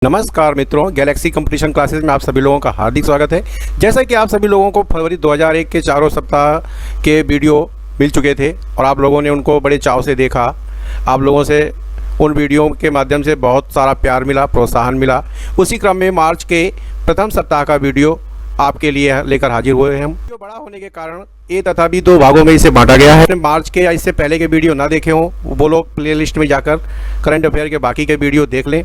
नमस्कार मित्रों, Galaxy competition classes में आप सभी लोगों का हार्दिक स्वागत है। जैसा कि आप सभी लोगों को फरवरी 2001 के चारों सप्ताह के वीडियो मिल चुके थे और आप लोगों ने उनको बड़े चाव से देखा। आप लोगों से उन वीडियो के माध्यम से बहुत सारा प्यार मिला, प्रोत्साहन मिला। उसी क्रम में मार्च के प्रथम सप्ताह का वीडियो आपके लिए लेकर हाजिर हुए हैं हम। वीडियो बड़ा होने के कारण ए तथा बी दो भागों में इसे बांटा गया है। मार्च के या इससे पहले के वीडियो ना देखे हों वो लोग प्लेलिस्ट में जाकर करंट अफेयर के बाकी के वीडियो देख लें।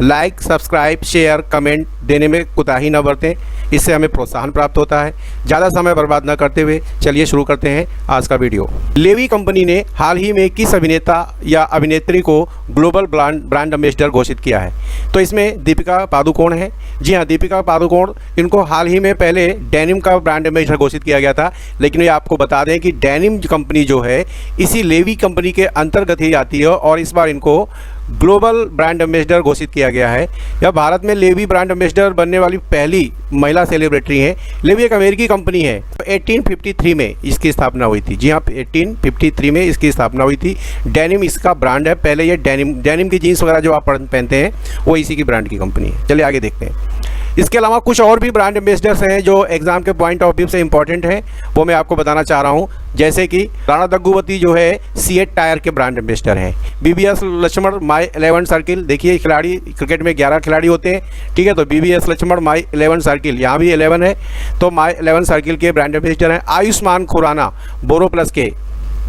लाइक, सब्सक्राइब, शेयर, कमेंट देने में कोताही न बरतें, इससे हमें प्रोत्साहन प्राप्त होता है। ज़्यादा समय बर्बाद न करते हुए चलिए शुरू करते हैं आज का वीडियो। लेवी कंपनी ने हाल ही में किस अभिनेता या अभिनेत्री को ग्लोबल ब्रांड एम्बेसडर घोषित किया है? तो इसमें दीपिका पादुकोण है। जी हाँ, दीपिका पादुकोण, इनको हाल ही में पहले डेनिम का ब्रांड एम्बेसडर घोषित किया गया था, लेकिन ये आपको बता दें कि डेनिम कंपनी जो है इसी लेवी कंपनी के अंतर्गत ही आती है और इस बार इनको ग्लोबल ब्रांड एम्बेसडर घोषित किया गया है। यह भारत में लेवी ब्रांड एम्बेसडर बनने वाली पहली महिला सेलिब्रिटी हैं। लेवी एक अमेरिकी कंपनी है। 1853 में इसकी स्थापना हुई थी। जी हाँ, 1853 में इसकी स्थापना हुई थी। डेनिम इसका ब्रांड है। पहले ये डेनिम की जीन्स वगैरह जो आप पहनते हैं वो इसी की ब्रांड की कंपनी है। चलिए आगे देखते हैं। इसके अलावा कुछ और भी ब्रांड एम्बेसडर्स हैं जो एग्जाम के पॉइंट ऑफ व्यू से इंपॉर्टेंट हैं, वो मैं आपको बताना चाह रहा हूं। जैसे कि राणा दग्गुवती जो है सीएट टायर के ब्रांड एम्बेसडर हैं। बीबीएस लक्ष्मण माई 11 सर्किल, देखिए खिलाड़ी, क्रिकेट में 11 खिलाड़ी होते हैं, ठीक है, तो बीबीएस लक्ष्मण माई 11 सर्किल, यहाँ भी 11 है, तो माई 11 सर्किल के ब्रांड एम्बेसडर हैं। आयुष्मान खुराना बोरो प्लस के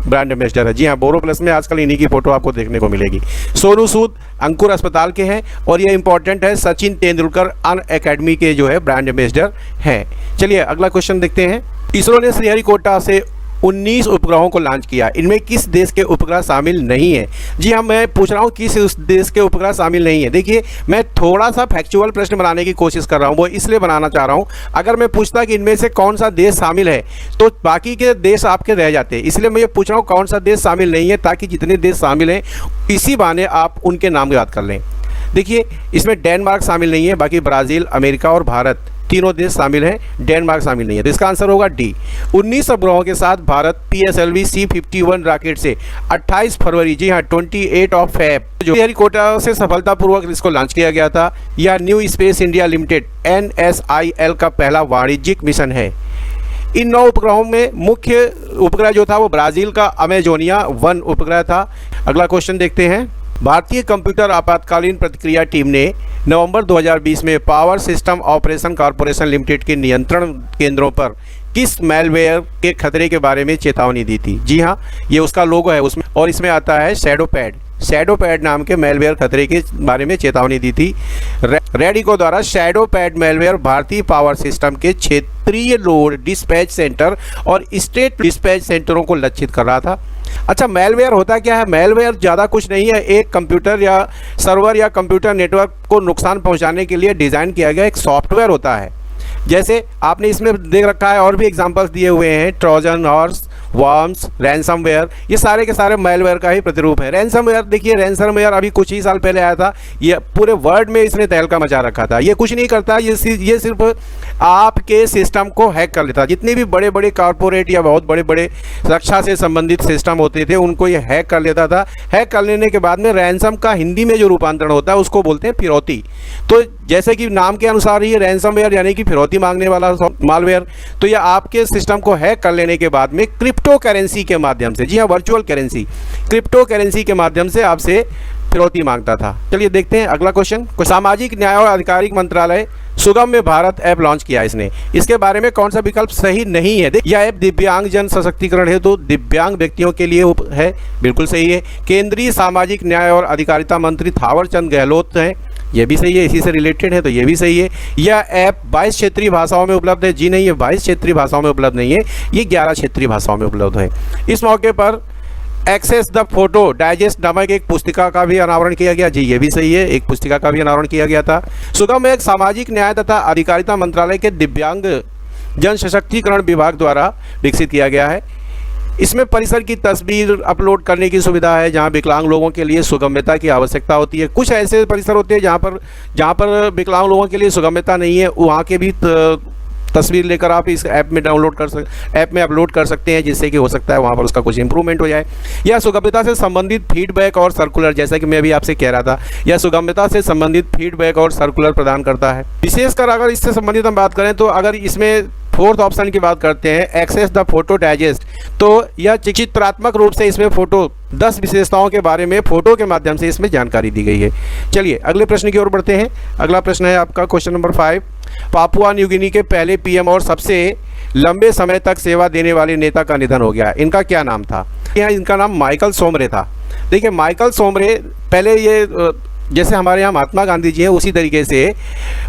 ब्रांड एम्बेसडर है। जी हाँ, बोरो प्लस में आजकल इन्हीं की फोटो आपको देखने को मिलेगी। सोनू सूद अंकुर अस्पताल के हैं और ये इंपॉर्टेंट है, सचिन तेंदुलकर अन एकेडमी के जो है ब्रांड एम्बेसडर हैं। चलिए अगला क्वेश्चन देखते हैं। इसरो ने श्रीहरिकोटा से 19 उपग्रहों को लॉन्च किया। इनमें किस देश के उपग्रह शामिल नहीं है? जी हाँ, मैं पूछ रहा हूँ किस उस देश के उपग्रह शामिल नहीं है। देखिए, मैं थोड़ा सा फैक्चुअल प्रश्न बनाने की कोशिश कर रहा हूँ, वो इसलिए बनाना चाह रहा हूँ। अगर मैं पूछता कि इनमें से कौन सा देश शामिल है तो बाकी के देश आपके रह जाते, इसलिए मैं ये पूछ रहा हूँ कौन सा देश शामिल नहीं है, ताकि जितने देश शामिल हैं इसी बहाने आप उनके नाम याद कर लें। देखिए, इसमें डेनमार्क शामिल नहीं है, बाकी ब्राज़ील, अमेरिका और भारत तीनों देश शामिल हैं। डेनमार्क शामिल नहीं है, तो इसका आंसर होगा डी। 19 उपग्रहों के साथ भारत PSLV C-51 रॉकेट से 28 फरवरी, जी हाँ 28 ऑफ फेब, जो श्रीहरिकोटा से सफलतापूर्वक इसको लॉन्च किया गया था। यह new space India limited NSIL का पहला वाणिज्यिक मिशन है। इन 9 उपग्रहों में मुख्य उपग्रह जो था वो ब्राज़ील का अमेजोनिया 1 उपग्रह था। अगला क्वेश्चन देखते हैं। भारतीय कंप्यूटर आपातकालीन प्रतिक्रिया टीम ने नवंबर 2020 में power system operation corporation limited के नियंत्रण केंद्रों पर किस मैलवेयर के खतरे के बारे में चेतावनी दी थी? जी हाँ, ये उसका लोगो है उसमें, और इसमें आता है शैडो पैड नाम के मैलवेयर खतरे के बारे में चेतावनी दी थी। रेडिको द्वारा शैडो पैड मैलवेयर भारतीय पावर सिस्टम के क्षेत्रीय लोड डिस्पैच सेंटर और स्टेट डिस्पैच सेंटरों को लक्षित कर रहा था। अच्छा, मैलवेयर होता क्या है? मैलवेयर ज़्यादा कुछ नहीं है, एक कंप्यूटर या सर्वर या कंप्यूटर नेटवर्क को नुकसान पहुंचाने के लिए डिज़ाइन किया गया एक सॉफ्टवेयर होता है। जैसे आपने इसमें देख रखा है और भी एग्जांपल्स दिए हुए हैं, ट्रोजन हॉर्स, वर्म्स, रैंसमवेयर, ये सारे के सारे मैलवेयर का ही प्रतिरूप है। रैंसमवेयर, देखिए रैंसमवेयर अभी कुछ ही साल पहले आया था, ये पूरे वर्ल्ड में इसने तहलका मचा रखा था। ये कुछ नहीं करता, ये सिर्फ आपके सिस्टम को हैक कर लेता। जितने भी बड़े बड़े कॉर्पोरेट या बहुत बड़े बड़े रक्षा से संबंधित सिस्टम होते थे उनको ये हैक कर लेता था। हैक कर लेने के बाद में रैंसम का हिंदी में जो रूपांतरण होता है उसको बोलते हैं फिरौती। तो जैसे कि नाम के अनुसार ही रैंसमवेयर यानी कि फिरौती मांगने वाला मालवेयर, तो ये आपके सिस्टम को हैक कर लेने के बाद में क्रिप्टो करेंसी के माध्यम से, जी हाँ वर्चुअल करेंसी, क्रिप्टो करेंसी के माध्यम से आपसे फिरौती मांगता था। चलिए देखते हैं अगला क्वेश्चन। सामाजिक न्याय और अधिकारिक मंत्रालय सुगम्य भारत ऐप लॉन्च किया इसने। इसके बारे में कौन सा विकल्प सही नहीं है? यह ऐप दिव्यांग जन सशक्तिकरण है, तो दिव्यांग व्यक्तियों के लिए है, बिल्कुल सही है। केंद्रीय सामाजिक न्याय और अधिकारिता मंत्री थावरचंद गहलोत हैं, ये भी सही है, इसी से रिलेटेड है तो ये भी सही है। यह ऐप 22 क्षेत्रीय भाषाओं में उपलब्ध है। जी नहीं, ये 22 क्षेत्रीय भाषाओं में उपलब्ध नहीं है, ये 11 क्षेत्रीय भाषाओं में उपलब्ध है। इस मौके पर एक्सेस द फोटो डाइजेस्ट नामक एक पुस्तिका का भी अनावरण किया गया। जी ये भी सही है, एक पुस्तिका का भी अनावरण किया गया था। सुगम एक सामाजिक न्याय तथा अधिकारिता मंत्रालय के दिव्यांग जन सशक्तिकरण विभाग द्वारा विकसित किया गया है। इसमें परिसर की तस्वीर अपलोड करने की सुविधा है, जहां विकलांग लोगों के लिए सुगम्यता की आवश्यकता होती है। कुछ ऐसे परिसर होते हैं जहां पर विकलांग लोगों के लिए सुगम्यता नहीं है, वहां के भी तस्वीर लेकर आप इस ऐप में अपलोड कर सकते हैं, जिससे कि हो सकता है वहाँ पर उसका कुछ इंप्रूवमेंट हो जाए। या सुगम्यता से संबंधित फीडबैक और सर्कुलर, जैसा कि मैं अभी आपसे कह रहा था, यह सुगम्यता से संबंधित फीडबैक और सर्कुलर प्रदान करता है। विशेषकर अगर इससे संबंधित हम बात करें तो अगर इसमें फोर्थ ऑप्शन की बात करते हैं, एक्सेस द फोटो डाइजेस्ट, तो यह चित्रात्मक रूप से इसमें फोटो 10 विशेषताओं के बारे में फोटो के माध्यम से इसमें जानकारी दी गई है। चलिए अगले प्रश्न की ओर बढ़ते हैं। अगला प्रश्न है आपका question number 5। Papua New Guinea के पहले पीएम और सबसे लंबे समय तक सेवा देने वाले नेता का निधन हो गया। इनका क्या नाम था? यहाँ इनका नाम माइकल सोमरे था। देखिए माइकल सोमरे पहले ये जैसे हमारे यहाँ महात्मा गांधी जी हैं, उसी तरीके से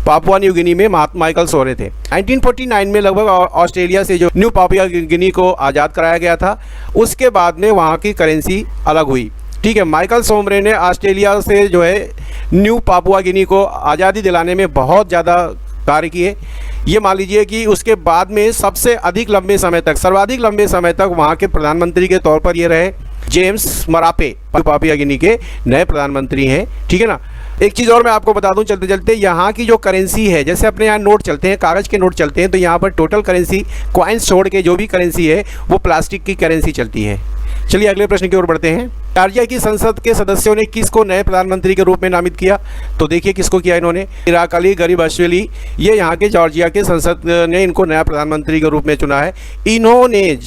पापुआ न्यू गिनी में माइकल सोमरे थे। 1949 में लगभग ऑस्ट्रेलिया से जो न्यू पापुआ गिनी को आज़ाद कराया गया था, उसके बाद में वहाँ की करेंसी अलग हुई। ठीक है, माइकल सोमरे ने ऑस्ट्रेलिया से जो है न्यू पापुआ गिनी को आज़ादी दिलाने में बहुत ज़्यादा कार्य किए। ये मान लीजिए कि उसके बाद में सबसे अधिक लंबे समय तक, सर्वाधिक लंबे समय तक वहाँ के प्रधानमंत्री के तौर पर ये रहे जेम्स मरापे, पापुआ गिनी के नए प्रधानमंत्री हैं। ठीक है ना। एक चीज़ और मैं आपको बता दूं चलते चलते, यहाँ की जो करेंसी है, जैसे अपने यहाँ नोट चलते हैं, कागज़ के नोट चलते हैं, तो यहाँ पर टोटल करेंसी कॉइन्स छोड़ के जो भी करेंसी है वो प्लास्टिक की करेंसी चलती है। चलिए अगले प्रश्न की ओर बढ़ते हैं। जॉर्जिया की संसद के सदस्यों ने किसको नए प्रधानमंत्री के रूप में नामित किया? तो देखिए किसको किया इन्होंने, इराकली गरिबाशविली, ये यहाँ के जॉर्जिया के संसद ने इनको नया प्रधानमंत्री के रूप में चुना है। इन्होंने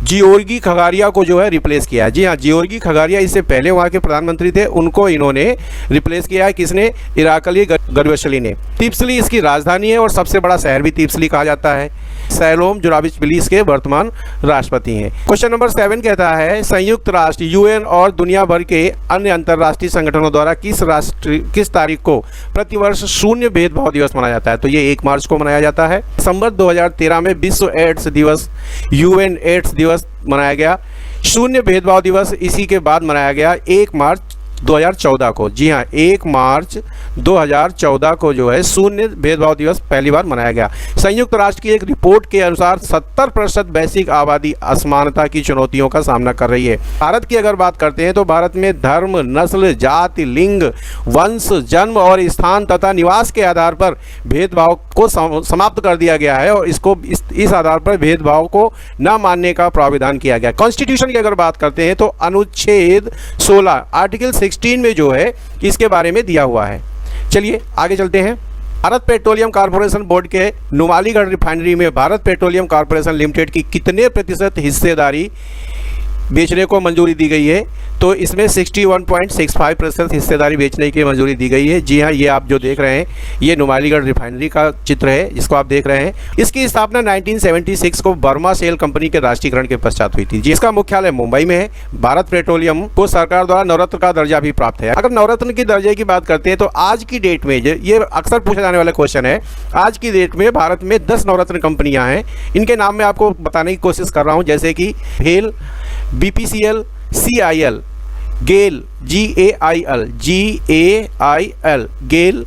जियोर्गी खगारिया को जो है रिप्लेस किया है। जी हाँ, जियोर्गी खगारिया इससे पहले वहाँ के प्रधानमंत्री थे, उनको इन्होंने रिप्लेस किया है। किसने? इराकली गरिबाशविली ने। तिप्सली इसकी राजधानी है और सबसे बड़ा शहर भी तिप्सली कहा जाता है। सैलोम जुराबिशविली इसके वर्तमान राष्ट्रपति हैं। क्वेश्चन नंबर 7 कहता है, संयुक्त राष्ट्र यूएन और दुनिया भर के अन्य अंतर्राष्ट्रीय संगठनों द्वारा किस तारीख को प्रतिवर्ष शून्य भेदभाव दिवस मनाया जाता है? तो ये 1 मार्च को मनाया जाता है। दिसंबर 2013 में विश्व एड्स दिवस, यूएन एड्स दिवस मनाया गया। शून्य भेदभाव दिवस इसी के बाद मनाया गया 1 मार्च 2014 को। जी हाँ, 1 मार्च 2014 को जो है शून्य भेदभाव दिवस पहली बार मनाया गया। संयुक्त राष्ट्र की एक रिपोर्ट के अनुसार 70% वैश्विक आबादी असमानता की चुनौतियों का सामना कर रही है। भारत की अगर बात करते हैं तो भारत में धर्म, नस्ल, जाति, लिंग, वंश, जन्म और स्थान तथा निवास के आधार पर भेदभाव को समाप्त कर दिया गया है और इसको इस आधार पर भेदभाव को न मानने का प्रावधान किया गया। कॉन्स्टिट्यूशन की अगर बात करते हैं तो अनुच्छेद 16 आर्टिकल 16 में जो है इसके बारे में दिया हुआ है। चलिए आगे चलते हैं। भारत पेट्रोलियम कॉर्पोरेशन बोर्ड के नुमालीगढ़ रिफाइनरी में भारत पेट्रोलियम कॉर्पोरेशन लिमिटेड की कितने प्रतिशत हिस्सेदारी बेचने को मंजूरी दी गई है? तो इसमें 61.65% हिस्सेदारी बेचने की मंजूरी दी गई है। जी हाँ, ये आप जो देख रहे हैं ये नुमालीगढ़ रिफाइनरी का चित्र है जिसको आप देख रहे हैं। इसकी स्थापना 1976 को बर्मा सेल कंपनी के राष्ट्रीयकरण के पश्चात हुई थी, जिसका मुख्यालय मुंबई में है। भारत पेट्रोलियम को सरकार द्वारा नवरत्न का दर्जा भी प्राप्त है। अगर नवरत्न की दर्जे की बात करते हैं तो आज की डेट में, ये अक्सर पूछा जाने वाला क्वेश्चन है, आज की डेट में भारत में 10 नवरत्न कंपनियाँ हैं। इनके नाम मैं आपको बताने की कोशिश कर रहा हूँ, जैसे कि भेल, BPCL, CIL, Gayle GAIL, Gayle,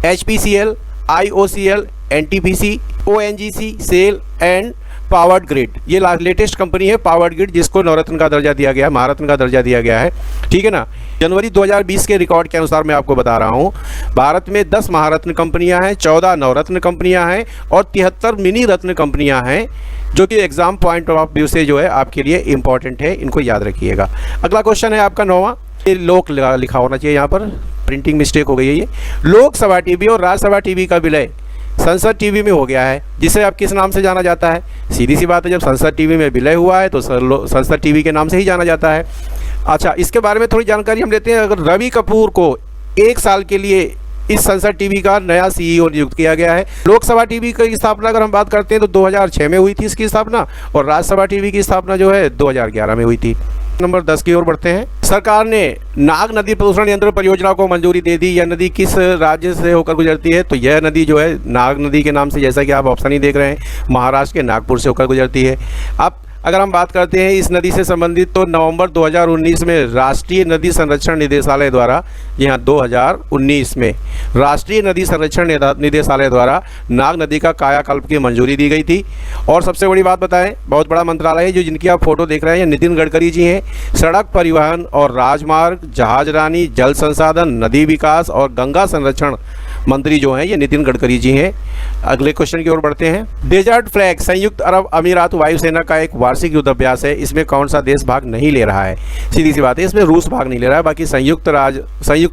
HPCL, IOCL, NTPC, ONGC, cell and powered grid. ये लेटेस्ट कंपनी है पावर्ड ग्रिड, जिसको नवरत्न का दर्जा दिया गया है, महारत्न का दर्जा दिया गया है। ठीक है ना। जनवरी 2020 के रिकॉर्ड के अनुसार मैं आपको बता रहा हूँ, भारत में 10 महारत्न कंपनियां हैं, 14 नवरत्न कंपनियां हैं और 73 मिनी रत्न कंपनियां हैं, जो कि एग्जाम पॉइंट ऑफ व्यू से जो है आपके लिए इंपॉर्टेंट है, इनको याद रखिएगा। अगला क्वेश्चन है आपका 9वां। ये लोक लिखा होना चाहिए, यहाँ पर प्रिंटिंग मिस्टेक हो गई है। ये लोकसभा टीवी और राज्यसभा टीवी का विलय संसद टीवी में हो गया है, जिसे अब किस नाम से जाना जाता है? सीधी सी बात है, जब संसद टीवी में विलय हुआ है तो संसद टीवी के नाम से ही जाना जाता है। अच्छा, इसके बारे में थोड़ी जानकारी हम लेते हैं। अगर रवि कपूर को 1 साल के लिए इस संसद टीवी का नया CEO नियुक्त किया गया है। लोकसभा टीवी की स्थापना अगर हम बात करते हैं तो 2006 में हुई थी इसकी स्थापना, और राज्यसभा टीवी की स्थापना जो है 2011 में हुई थी। नंबर 10 की ओर बढ़ते हैं। सरकार ने नाग नदी प्रदूषण नियंत्रण परियोजना को मंजूरी दे दी। यह नदी किस राज्य से होकर गुजरती है? तो यह नदी जो है नाग नदी के नाम से, जैसा कि आप ऑप्शन ही देख रहे हैं, महाराष्ट्र के नागपुर से होकर गुजरती है। अब अगर हम बात करते हैं इस नदी से संबंधित, तो नवंबर 2019 में राष्ट्रीय नदी संरक्षण निदेशालय द्वारा, यहाँ 2019 में राष्ट्रीय नदी संरक्षण निदेशालय द्वारा नाग नदी का कायाकल्प की मंजूरी दी गई थी। और सबसे बड़ी बात बताएं, बहुत बड़ा मंत्रालय है जो जिनकी आप फोटो देख रहे हैं, नितिन गडकरी जी हैं। सड़क परिवहन और राजमार्ग, जहाजरानी, जल संसाधन, नदी विकास और गंगा संरक्षण मंत्री जो हैं ये नितिन गडकरी जी हैं। अगले क्वेश्चन की ओर बढ़ते हैं। डेजर्ट फ्लैग संयुक्त अरब अमीरात वायुसेना का एक वार्षिक युद्ध अभ्यास है, इसमें कौन सा देश भाग नहीं ले रहा है? सीधी सी बात है, इसमें रूस भाग नहीं ले रहा है, बाकी संयुक्त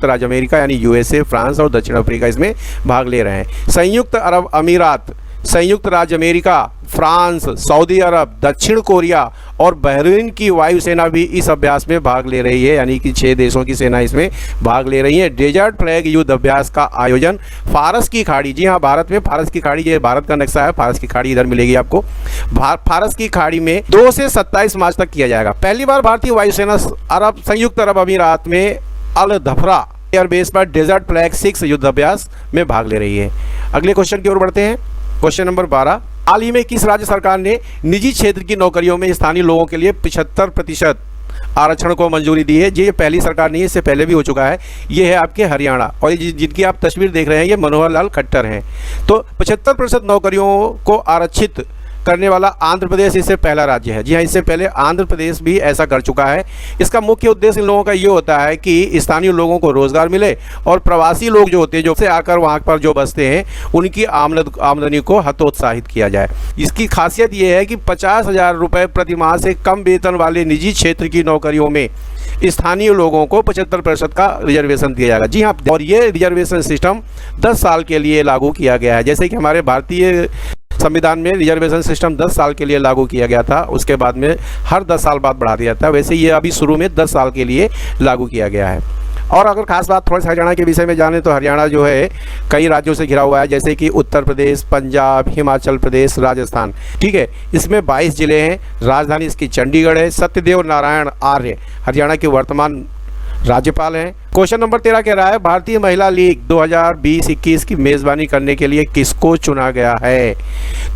राज्य अमेरिका यानी यूएसए, फ्रांस और दक्षिण अफ्रीका इसमें भाग ले रहे हैं। संयुक्त अरब अमीरात, संयुक्त राज्य अमेरिका, फ्रांस, सऊदी अरब, दक्षिण कोरिया और बहरीन की वायुसेना भी इस अभ्यास में भाग ले रही है, यानी कि 6 देशों की सेना इसमें भाग ले रही है। डेजर्ट फ्लैग युद्ध अभ्यास का आयोजन फारस की खाड़ी, जी हाँ भारत में फारस की खाड़ी, ये भारत का नक्शा है, फारस की खाड़ी इधर मिलेगी आपको, फारस की खाड़ी में 2 से 27 मार्च तक किया जाएगा। पहली बार भारतीय वायुसेना संयुक्त अरब अमीरात में अल धफ्रा एयरबेस पर डेजर्ट फ्लैग 6 युद्ध अभ्यास में भाग ले रही है। अगले क्वेश्चन की ओर बढ़ते हैं। क्वेश्चन नंबर 12, हाल ही में किस राज्य सरकार ने निजी क्षेत्र की नौकरियों में स्थानीय लोगों के लिए 75% आरक्षण को मंजूरी दी है? ये पहली सरकार नहीं है, इससे पहले भी हो चुका है। ये है आपके हरियाणा, और ये जिनकी आप तस्वीर देख रहे हैं ये मनोहर लाल खट्टर हैं। तो 75% नौकरियों को आरक्षित करने वाला आंध्र प्रदेश इससे पहला राज्य है। जी हाँ, इससे पहले आंध्र प्रदेश भी ऐसा कर चुका है। इसका मुख्य उद्देश्य इन लोगों का ये होता है कि स्थानीय लोगों को रोजगार मिले और प्रवासी लोग जो होते हैं, जो से आकर वहाँ पर जो बसते हैं, उनकी आमदनी को हतोत्साहित किया जाए। इसकी खासियत ये है कि 50,000 रुपये प्रति माह से कम वेतन वाले निजी क्षेत्र की नौकरियों में स्थानीय लोगों को 75% का रिजर्वेशन दिया जाएगा। जी हाँ, और ये रिजर्वेशन सिस्टम 10 साल के लिए लागू किया गया है। जैसे कि हमारे भारतीय संविधान में रिजर्वेशन सिस्टम 10 साल के लिए लागू किया गया था, उसके बाद में हर 10 साल बाद बढ़ा दिया था, वैसे ये अभी शुरू में 10 साल के लिए लागू किया गया है। और अगर खास बात थोड़ा सा हरियाणा के विषय में जाने तो हरियाणा जो है कई राज्यों से घिरा हुआ है, जैसे कि उत्तर प्रदेश, पंजाब, हिमाचल प्रदेश, राजस्थान। ठीक है, इसमें 22 जिले हैं, राजधानी इसकी चंडीगढ़ है। सत्यदेव नारायण आर्य हरियाणा के वर्तमान राज्यपाल हैं। क्वेश्चन नंबर 13 कह रहा है, भारतीय महिला लीग 2020-21 की मेजबानी करने के लिए किसको चुना गया है?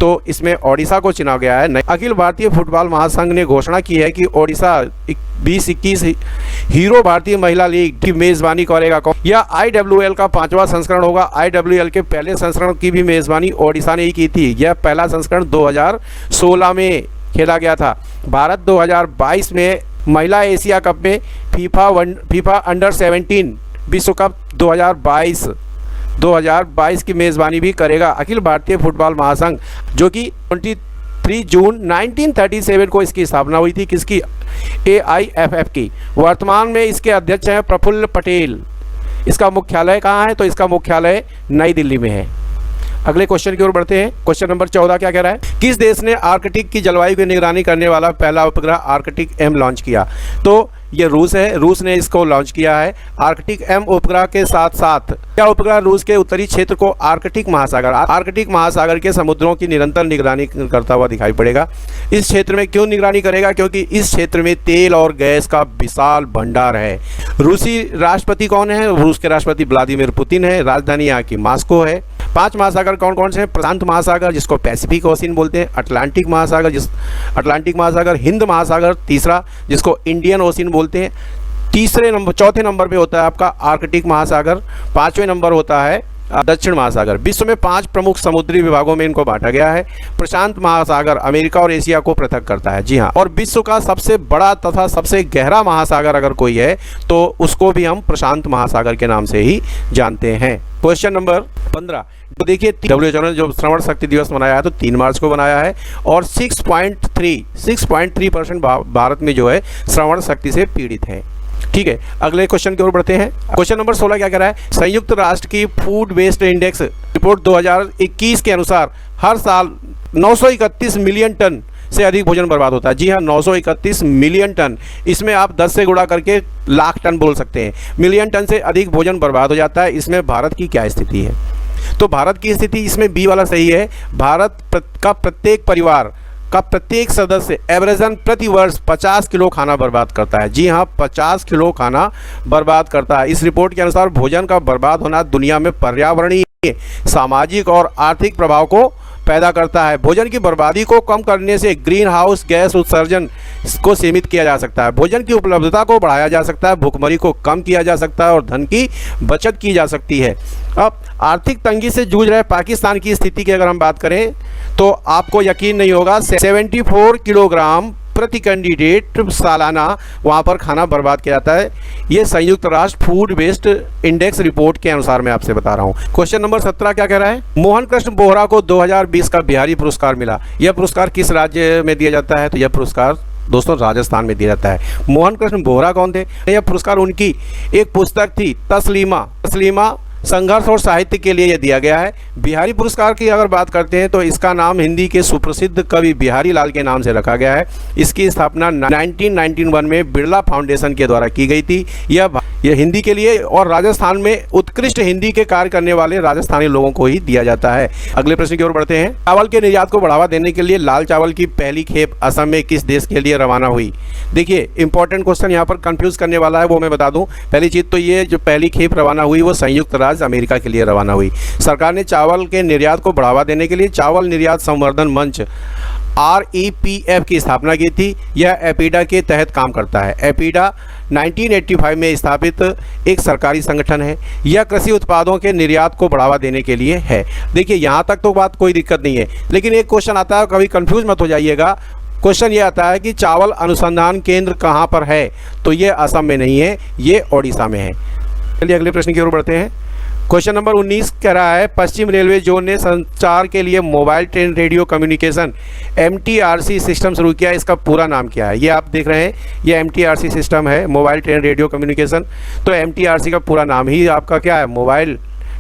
तो इसमें ओडिशा को चुना गया है। अखिल भारतीय फुटबॉल महासंघ ने घोषणा की है कि ओडिशा 2021 हीरो भारतीय महिला लीग की मेजबानी करेगा। यह IWL का 5वां संस्करण होगा। IWL के पहले संस्करण की भी मेजबानी ओडिशा ने ही की थी। यह पहला संस्करण 2016 में खेला गया था। भारत 2022 में महिला एशिया कप में फीफा अंडर 17 विश्व कप 2022 की मेज़बानी भी करेगा। अखिल भारतीय फुटबॉल महासंघ, जो कि 23 जून 1937 को इसकी स्थापना हुई थी, किसकी? AIFF की। वर्तमान में इसके अध्यक्ष हैं प्रफुल्ल पटेल। इसका मुख्यालय कहाँ है? तो इसका मुख्यालय नई दिल्ली में है। अगले क्वेश्चन की ओर बढ़ते हैं। क्वेश्चन नंबर 14 क्या कह रहा है? किस देश ने आर्कटिक की जलवायु की निगरानी करने वाला पहला उपग्रह आर्कटिक M लॉन्च किया? तो ये रूस है, रूस ने इसको लॉन्च किया है। आर्कटिक M उपग्रह के साथ साथ क्या उपग्रह रूस के उत्तरी क्षेत्र को आर्कटिक महासागर के समुद्रों की निरंतर निगरानी करता हुआ दिखाई पड़ेगा। इस क्षेत्र में क्यों निगरानी करेगा? क्योंकि इस क्षेत्र में तेल और गैस का विशाल भंडार है। रूसी राष्ट्रपति कौन है? रूस के राष्ट्रपति व्लादिमीर पुतिन है। राजधानी यहाँ की मॉस्को है। 5 महासागर कौन कौन से हैं? प्रशांत महासागर, जिसको पैसिफिक ओशियन बोलते हैं, अटलांटिक महासागर, हिंद महासागर तीसरा, जिसको इंडियन ओशियन बोलते हैं। चौथे नंबर पे होता है आपका आर्कटिक महासागर। 5वें नंबर होता है दक्षिण महासागर। विश्व में 5 प्रमुख समुद्री विभागों में इनको बांटा गया है। प्रशांत महासागर अमेरिका और एशिया को पृथक करता है। जी हाँ, और विश्व का सबसे बड़ा तथा सबसे गहरा महासागर अगर कोई है तो उसको भी हम प्रशांत महासागर के नाम से ही जानते हैं। क्वेश्चन नंबर 15, तो देखिए WHO ने जो श्रवण शक्ति दिवस मनाया है तो 3 मार्च को बनाया है, और 6.3% भारत में जो है श्रवण शक्ति से पीड़ित हैं। ठीक है, अगले क्वेश्चन की ओर बढ़ते हैं। क्वेश्चन नंबर 16 क्या कह रहा है? संयुक्त राष्ट्र की फूड वेस्ट इंडेक्स रिपोर्ट 2021 के अनुसार हर साल 931 मिलियन टन से अधिक भोजन बर्बाद होता है। जी हाँ, 931 मिलियन टन। इसमें आप 10 से गुणा करके लाख टन बोल सकते हैं। मिलियन टन से अधिक भोजन बर्बाद हो जाता है। इसमें भारत की क्या स्थिति है? तो भारत की स्थिति इसमें बी वाला सही है। भारत का प्रत्येक परिवार का प्रत्येक सदस्य एवरेजन प्रति वर्ष 50 किलो खाना बर्बाद करता है। जी हाँ, 50 किलो खाना बर्बाद करता है। इस रिपोर्ट के अनुसार भोजन का बर्बाद होना दुनिया में पर्यावरणीय, सामाजिक और आर्थिक प्रभाव को पैदा करता है। भोजन की बर्बादी को कम करने से ग्रीन हाउस गैस उत्सर्जन को सीमित किया जा सकता है। भोजन की उपलब्धता को बढ़ाया जा सकता है। भूखमरी को कम किया जा सकता है और धन की बचत की जा सकती है। अब आर्थिक तंगी से जूझ रहे पाकिस्तान की स्थिति की अगर हम बात करें तो आपको यकीन नहीं होगा, 74 किलोग्राम प्रति कैंडिडेट सालाना वहाँ पर खाना बर्बाद किया जाता है। ये संयुक्त राष्ट्र फूड वेस्ट इंडेक्स रिपोर्ट के अनुसार मैं आपसे बता रहा हूँ। क्वेश्चन नंबर 17 क्या कह रहा है? मोहन कृष्ण बोहरा को 2020 का बिहारी पुरस्कार मिला। यह पुरस्कार किस राज्य में दिया जाता है? तो यह पुरस्कार दोस्तों राजस्थान में दिया जाता है। मोहन कृष्ण बोहरा कौन थे? यह पुरस्कार उनकी एक पुस्तक थी तस्लीमा संघर्ष और साहित्य के लिए यह दिया गया है। बिहारी पुरस्कार की अगर बात करते हैं तो इसका नाम हिंदी के सुप्रसिद्ध कवि बिहारी लाल के नाम से रखा गया है। इसकी स्थापना 1991 में बिरला फाउंडेशन के द्वारा की गई थी। यह हिंदी के लिए और राजस्थान में उत्कृष्ट हिंदी के कार्य करने वाले राजस्थानी लोगों को ही दिया जाता है। अगले प्रश्न की ओर बढ़ते हैं। चावल के निर्यात को बढ़ावा देने के लिए लाल चावल की पहली खेप असम में किस देश के लिए रवाना हुई? देखिए इंपॉर्टेंट क्वेश्चन यहाँ पर कंफ्यूज करने वाला है, वो मैं बता दूं। पहली चीज़ तो ये जो पहली खेप रवाना हुई वो संयुक्त राज्य अमेरिका के लिए रवाना हुई। सरकार ने चावल के निर्यात को बढ़ावा देने के लिए चावल निर्यात संवर्धन मंच REPF की स्थापना की थी। यह एपीडा के तहत काम करता है। एपीडा 1985 में स्थापित एक सरकारी संगठन है। यह कृषि उत्पादों के निर्यात को बढ़ावा देने के लिए है। देखिए यहाँ तक तो बात कोई दिक्कत नहीं है, लेकिन एक क्वेश्चन आता है, कभी कंफ्यूज मत हो जाइएगा। क्वेश्चन ये आता है कि चावल अनुसंधान केंद्र कहाँ पर है? तो ये असम में नहीं है, ये ओडिशा में है। चलिए अगले प्रश्न की ओर बढ़ते हैं। क्वेश्चन नंबर 19 कह रहा है, पश्चिम रेलवे जोन ने संचार के लिए mobile train radio communication MTRC system शुरू किया। इसका पूरा नाम क्या है? ये आप देख रहे हैं, ये MTRC सिस्टम है, मोबाइल ट्रेन रेडियो कम्युनिकेशन। तो MTRC का पूरा नाम ही आपका क्या है? Mobile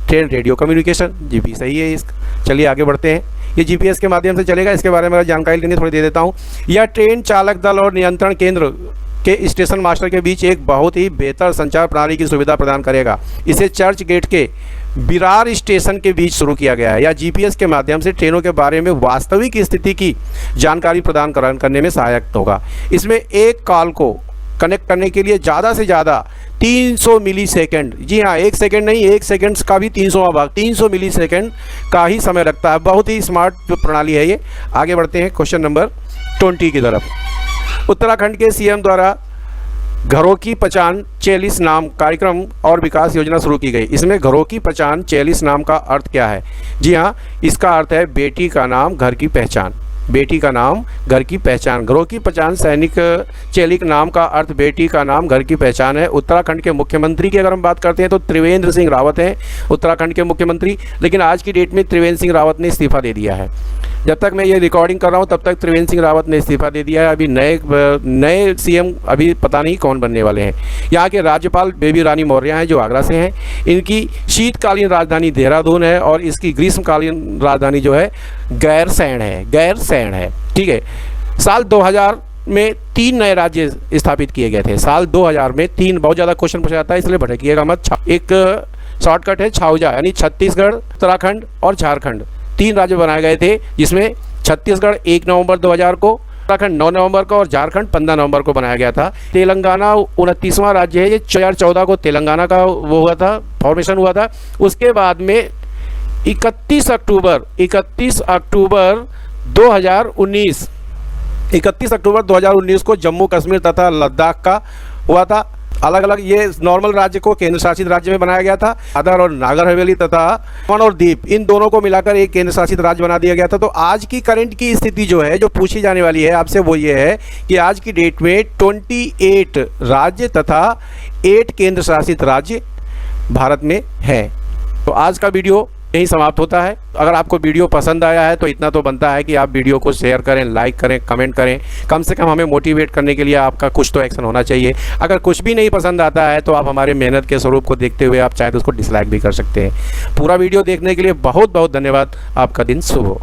train radio communication. जी भी सही है इसका। चलिए आगे बढ़ते हैं। ये GPS के माध्यम से चलेगा, इसके बारे में जानकारी लेनी थोड़ी दे देता हूँ। यह ट्रेन चालक दल और नियंत्रण केंद्र के स्टेशन मास्टर के बीच एक बहुत ही बेहतर संचार प्रणाली की सुविधा प्रदान करेगा। इसे चर्च गेट के विरार स्टेशन के बीच शुरू किया गया है। या GPS के माध्यम से ट्रेनों के बारे में वास्तविक स्थिति की जानकारी प्रदान करने में सहायक होगा। इसमें एक कॉल को कनेक्ट करने के लिए ज़्यादा से ज़्यादा 300 मिली सेकेंड, जी हाँ 1 सेकेंड नहीं, 1 सेकेंड का भी 300वां भाग, 300 मिली सेकेंड का ही समय लगता है। बहुत ही स्मार्ट जो प्रणाली है ये। आगे बढ़ते हैं क्वेश्चन नंबर 20 की तरफ। उत्तराखंड के CM द्वारा घरों की पहचान 46 नाम कार्यक्रम और विकास योजना शुरू की गई। इसमें घरों की पहचान 46 नाम का अर्थ क्या है? जी हाँ, इसका अर्थ है बेटी का नाम घर की पहचान। बेटी का नाम घर की पहचान। घरों की पहचान सैनिक चेलिक नाम का अर्थ बेटी का नाम घर की पहचान है। उत्तराखंड के मुख्यमंत्री की अगर हम बात करते हैं तो त्रिवेंद्र सिंह रावत हैं उत्तराखंड के मुख्यमंत्री। लेकिन आज की डेट में त्रिवेंद्र सिंह रावत ने इस्तीफा दे दिया है। जब तक मैं ये रिकॉर्डिंग कर रहा हूँ तब तक त्रिवेंद्र सिंह रावत ने इस्तीफा दे दिया है। अभी नए CM अभी पता नहीं कौन बनने वाले हैं। यहाँ के राज्यपाल बेबी रानी मौर्य हैं जो आगरा से हैं। इनकी शीतकालीन राजधानी देहरादून है और इसकी ग्रीष्मकालीन राजधानी जो है गैरसैंण है। ठीक है। साल 2000 में 3 नए राज्य स्थापित किए गए थे। साल 2000 में 3, बहुत ज़्यादा क्वेश्चन पूछा जाता है इसलिए भटकिएगा मत। एक शॉर्टकट है छाऊजा, यानी छत्तीसगढ़, उत्तराखंड और झारखंड 3 राज्य बनाए गए थे, जिसमें छत्तीसगढ़ 1 नवंबर 2000 को, उत्तराखंड 9 नवंबर को और झारखंड 15 नवंबर को बनाया गया था। तेलंगाना 29वां राज्य है। ये 2014 को तेलंगाना का वो हुआ था, फॉर्मेशन हुआ था। उसके बाद में 31 अक्टूबर 2019 को जम्मू कश्मीर तथा लद्दाख का हुआ था। अलग अलग ये नॉर्मल राज्य को केंद्र शासित राज्य में बनाया गया था। दादर और नागर हवेली तथा दमन और दीव, इन दोनों को मिलाकर एक केंद्र शासित राज्य बना दिया गया था। तो आज की करंट की स्थिति जो है, जो पूछी जाने वाली है आपसे, वो ये है कि आज की डेट में 28 राज्य तथा 8 केंद्र शासित राज्य भारत में है। तो आज का वीडियो यही समाप्त होता है। अगर आपको वीडियो पसंद आया है तो इतना तो बनता है कि आप वीडियो को शेयर करें, लाइक करें, कमेंट करें। कम से कम हमें मोटिवेट करने के लिए आपका कुछ तो एक्शन होना चाहिए। अगर कुछ भी नहीं पसंद आता है तो आप हमारे मेहनत के स्वरूप को देखते हुए आप चाहे तो उसको डिसलाइक भी कर सकते हैं। पूरा वीडियो देखने के लिए बहुत बहुत धन्यवाद। आपका दिन शुभ हो।